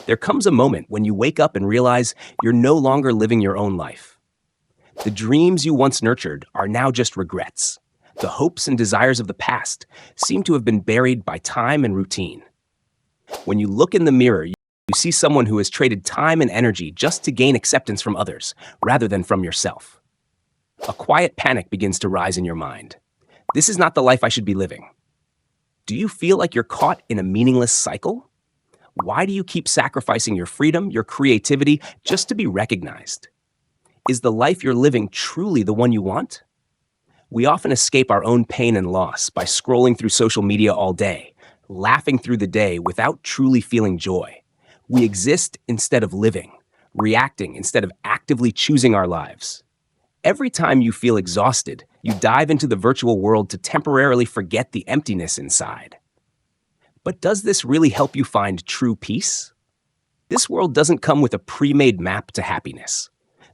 There comes a moment when you wake up and realize you're no longer living your own life. The dreams you once nurtured are now just regrets. The hopes and desires of the past seem to have been buried by time and routine. When you look in the mirror, you see someone who has traded time and energy just to gain acceptance from others, rather than from yourself. A quiet panic begins to rise in your mind. This is not the life I should be living. Do you feel like you're caught in a meaningless cycle? Why do you keep sacrificing your freedom, your creativity, just to be recognized? Is the life you're living truly the one you want? We often escape our own pain and loss by scrolling through social media all day, laughing through the day without truly feeling joy. We exist instead of living, reacting instead of actively choosing our lives. Every time you feel exhausted, you dive into the virtual world to temporarily forget the emptiness inside. But does this really help you find true peace? This world doesn't come with a pre-made map to happiness.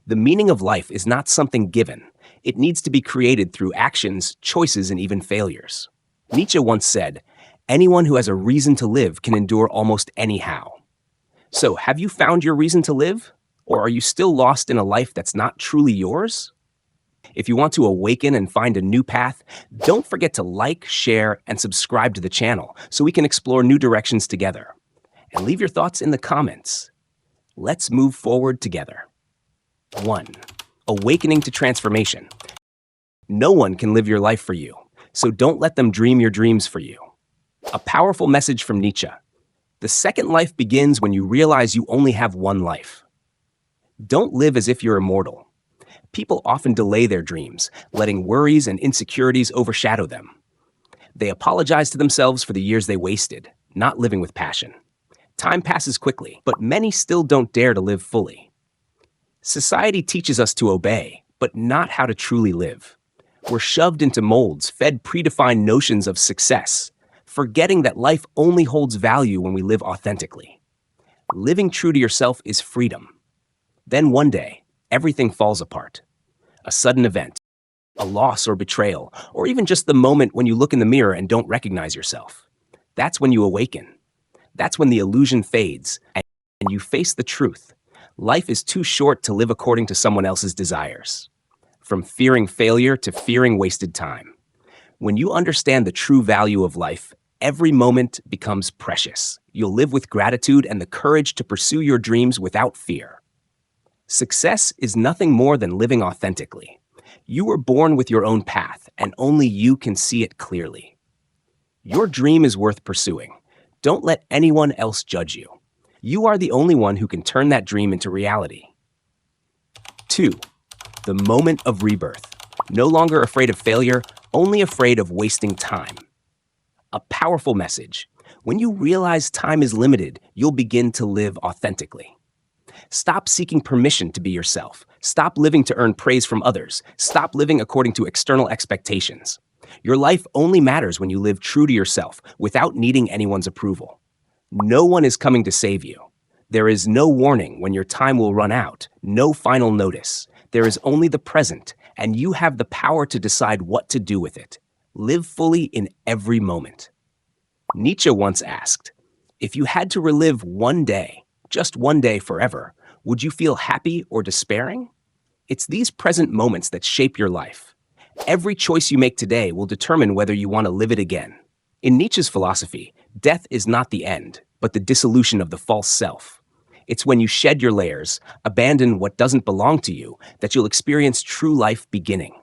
The meaning of life is not something given. It needs to be created through actions, choices, and even failures. Nietzsche once said, "Anyone who has a reason to live can endure almost anyhow." So, have you found your reason to live? Or are you still lost in a life that's not truly yours? If you want to awaken and find a new path, don't forget to like, share, and subscribe to the channel so we can explore new directions together. And leave your thoughts in the comments. Let's move forward together. 1. Awakening to transformation. No one can live your life for you, so don't let them dream your dreams for you. A powerful message from Nietzsche. The second life begins when you realize you only have one life. Don't live as if you're immortal. People often delay their dreams, letting worries and insecurities overshadow them. They apologize to themselves for the years they wasted, not living with passion. Time passes quickly, but many still don't dare to live fully. Society teaches us to obey, but not how to truly live. We're shoved into molds, fed predefined notions of success, forgetting that life only holds value when we live authentically. Living true to yourself is freedom. Then one day, everything falls apart. A sudden event, a loss or betrayal, or even just the moment when you look in the mirror and don't recognize yourself. That's when you awaken. That's when the illusion fades and you face the truth. Life is too short to live according to someone else's desires. From fearing failure to fearing wasted time. When you understand the true value of life, every moment becomes precious. You'll live with gratitude and the courage to pursue your dreams without fear. Success is nothing more than living authentically. You were born with your own path, and only you can see it clearly. Your dream is worth pursuing. Don't let anyone else judge you. You are the only one who can turn that dream into reality. 2. The moment of rebirth. No longer afraid of failure, only afraid of wasting time. A powerful message. When you realize time is limited, you'll begin to live authentically. Stop seeking permission to be yourself. Stop living to earn praise from others. Stop living according to external expectations. Your life only matters when you live true to yourself without needing anyone's approval. No one is coming to save you. There is no warning when your time will run out, no final notice. There is only the present, and you have the power to decide what to do with it. Live fully in every moment. Nietzsche once asked, if you had to relive one day, just one day forever, would you feel happy or despairing? It's these present moments that shape your life. Every choice you make today will determine whether you want to live it again. In Nietzsche's philosophy, death is not the end, but the dissolution of the false self. It's when you shed your layers, abandon what doesn't belong to you, that you'll experience true life beginning.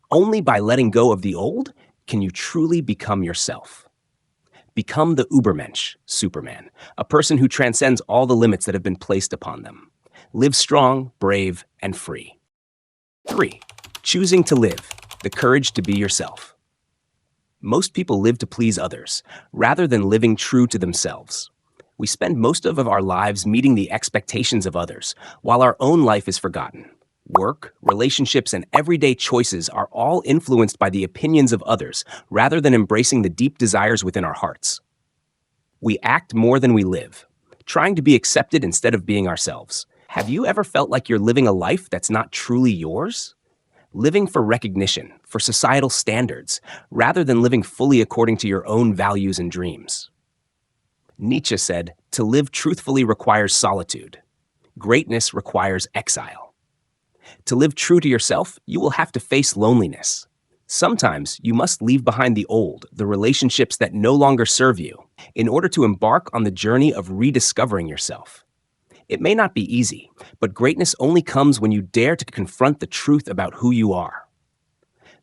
Only by letting go of the old can you truly become yourself. Become the Übermensch, Superman, a person who transcends all the limits that have been placed upon them. Live strong, brave, and free. 3. Choosing to live, the courage to be yourself. Most people live to please others, rather than living true to themselves. We spend most of our lives meeting the expectations of others, while our own life is forgotten. Work, relationships, and everyday choices are all influenced by the opinions of others, rather than embracing the deep desires within our hearts. We act more than we live, trying to be accepted instead of being ourselves. Have you ever felt like you're living a life that's not truly yours? Living for recognition, for societal standards, rather than living fully according to your own values and dreams. Nietzsche said, "To live truthfully requires solitude. Greatness requires exile." To live true to yourself, you will have to face loneliness. Sometimes you must leave behind the old, the relationships that no longer serve you, in order to embark on the journey of rediscovering yourself. It may not be easy, but greatness only comes when you dare to confront the truth about who you are.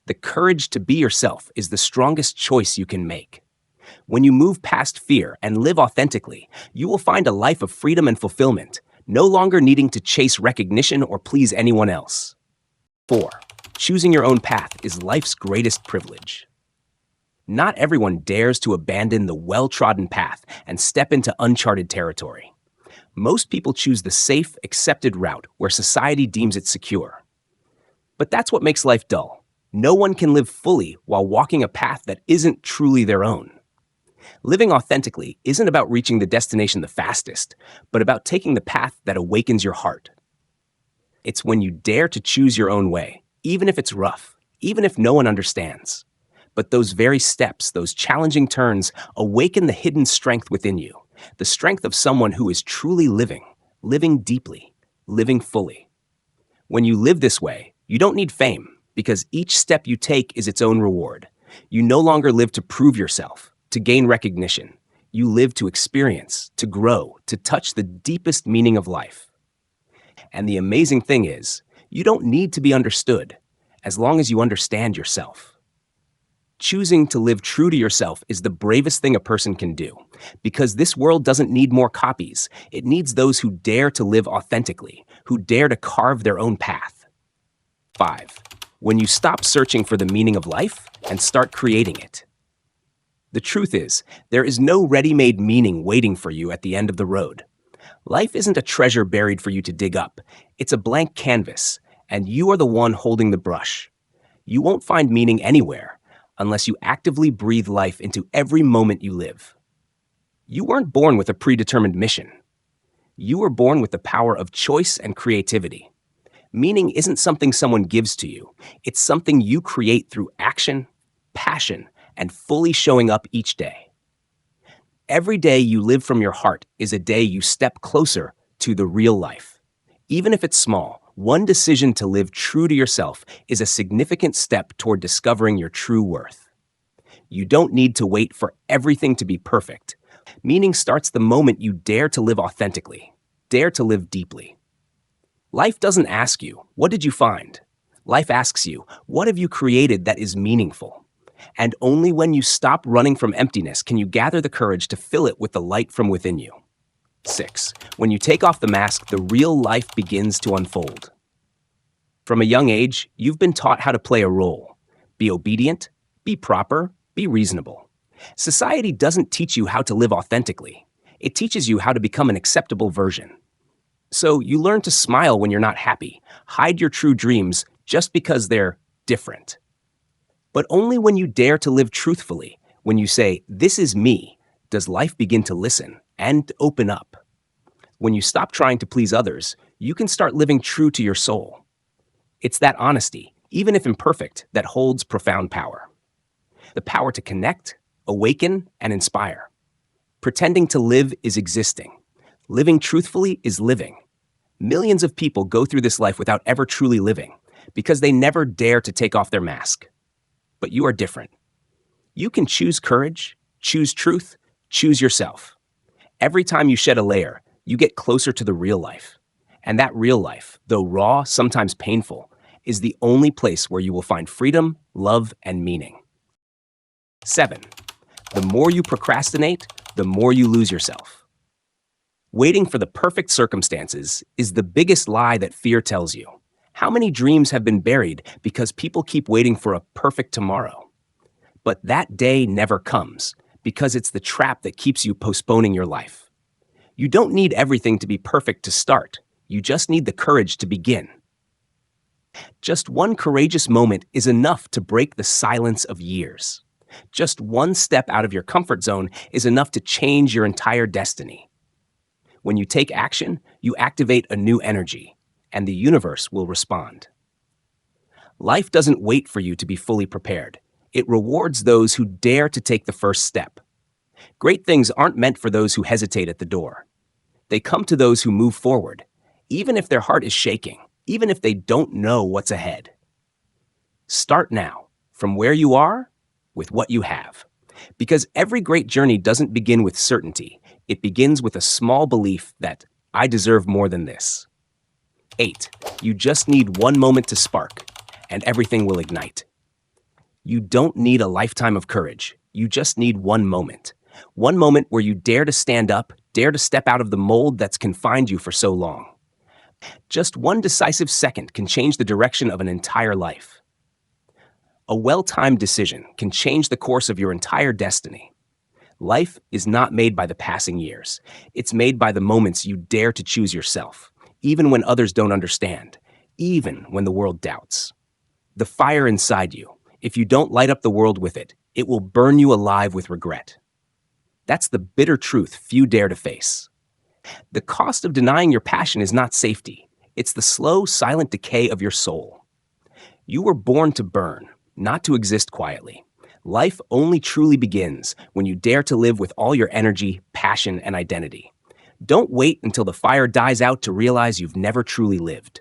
The courage to be yourself is the strongest choice you can make. When you move past fear and live authentically, you will find a life of freedom and fulfillment, no longer needing to chase recognition or please anyone else. 4. Choosing your own path is life's greatest privilege. Not everyone dares to abandon the well-trodden path and step into uncharted territory. Most people choose the safe, accepted route where society deems it secure. But that's what makes life dull. No one can live fully while walking a path that isn't truly their own. Living authentically isn't about reaching the destination the fastest, but about taking the path that awakens your heart. It's when you dare to choose your own way, even if it's rough, even if no one understands. But those very steps, those challenging turns, awaken the hidden strength within you, the strength of someone who is truly living deeply, living fully. When you live this way, you don't need fame, because each step you take is its own reward. You no longer live to prove yourself, to gain recognition. You live to experience, to grow, to touch the deepest meaning of life. And the amazing thing is, you don't need to be understood, as long as you understand yourself. Choosing to live true to yourself is the bravest thing a person can do, because this world doesn't need more copies. It needs those who dare to live authentically, who dare to carve their own path. 5. When you stop searching for the meaning of life and start creating it. The truth is, there is no ready-made meaning waiting for you at the end of the road. Life isn't a treasure buried for you to dig up. It's a blank canvas, and you are the one holding the brush. You won't find meaning anywhere unless you actively breathe life into every moment you live. You weren't born with a predetermined mission. You were born with the power of choice and creativity. Meaning isn't something someone gives to you. It's something you create through action, passion, and fully showing up each day. Every day you live from your heart is a day you step closer to the real life. Even if it's small, one decision to live true to yourself is a significant step toward discovering your true worth. You don't need to wait for everything to be perfect. Meaning starts the moment you dare to live authentically, dare to live deeply. Life doesn't ask you, "What did you find?" Life asks you, "What have you created that is meaningful?" And only when you stop running from emptiness can you gather the courage to fill it with the light from within you. 6. When you take off the mask, the real life begins to unfold. From a young age, you've been taught how to play a role. Be obedient, be proper, be reasonable. Society doesn't teach you how to live authentically. It teaches you how to become an acceptable version. So you learn to smile when you're not happy, hide your true dreams just because they're different. But only when you dare to live truthfully, when you say, "This is me," does life begin to listen and open up. When you stop trying to please others, you can start living true to your soul. It's that honesty, even if imperfect, that holds profound power. The power to connect, awaken, and inspire. Pretending to live is existing. Living truthfully is living. Millions of people go through this life without ever truly living, because they never dare to take off their mask. But you are different. You can choose courage, choose truth, choose yourself. Every time you shed a layer, you get closer to the real life. And that real life, though raw, sometimes painful, is the only place where you will find freedom, love, and meaning. 7. The more you procrastinate, the more you lose yourself. Waiting for the perfect circumstances is the biggest lie that fear tells you. How many dreams have been buried because people keep waiting for a perfect tomorrow? But that day never comes because it's the trap that keeps you postponing your life. You don't need everything to be perfect to start. You just need the courage to begin. Just one courageous moment is enough to break the silence of years. Just one step out of your comfort zone is enough to change your entire destiny. When you take action, you activate a new energy, and the universe will respond. Life doesn't wait for you to be fully prepared. It rewards those who dare to take the first step. Great things aren't meant for those who hesitate at the door. They come to those who move forward, even if their heart is shaking, even if they don't know what's ahead. Start now, from where you are, with what you have. Because every great journey doesn't begin with certainty. It begins with a small belief that I deserve more than this. 8. You just need one moment to spark, and everything will ignite. You don't need a lifetime of courage. You just need one moment. One moment where you dare to stand up, dare to step out of the mold that's confined you for so long. Just one decisive second can change the direction of an entire life. A well-timed decision can change the course of your entire destiny. Life is not made by the passing years. It's made by the moments you dare to choose yourself, even when others don't understand, even when the world doubts. The fire inside you, if you don't light up the world with it, it will burn you alive with regret. That's the bitter truth few dare to face. The cost of denying your passion is not safety. It's the slow, silent decay of your soul. You were born to burn, not to exist quietly. Life only truly begins when you dare to live with all your energy, passion, and identity. Don't wait until the fire dies out to realize you've never truly lived.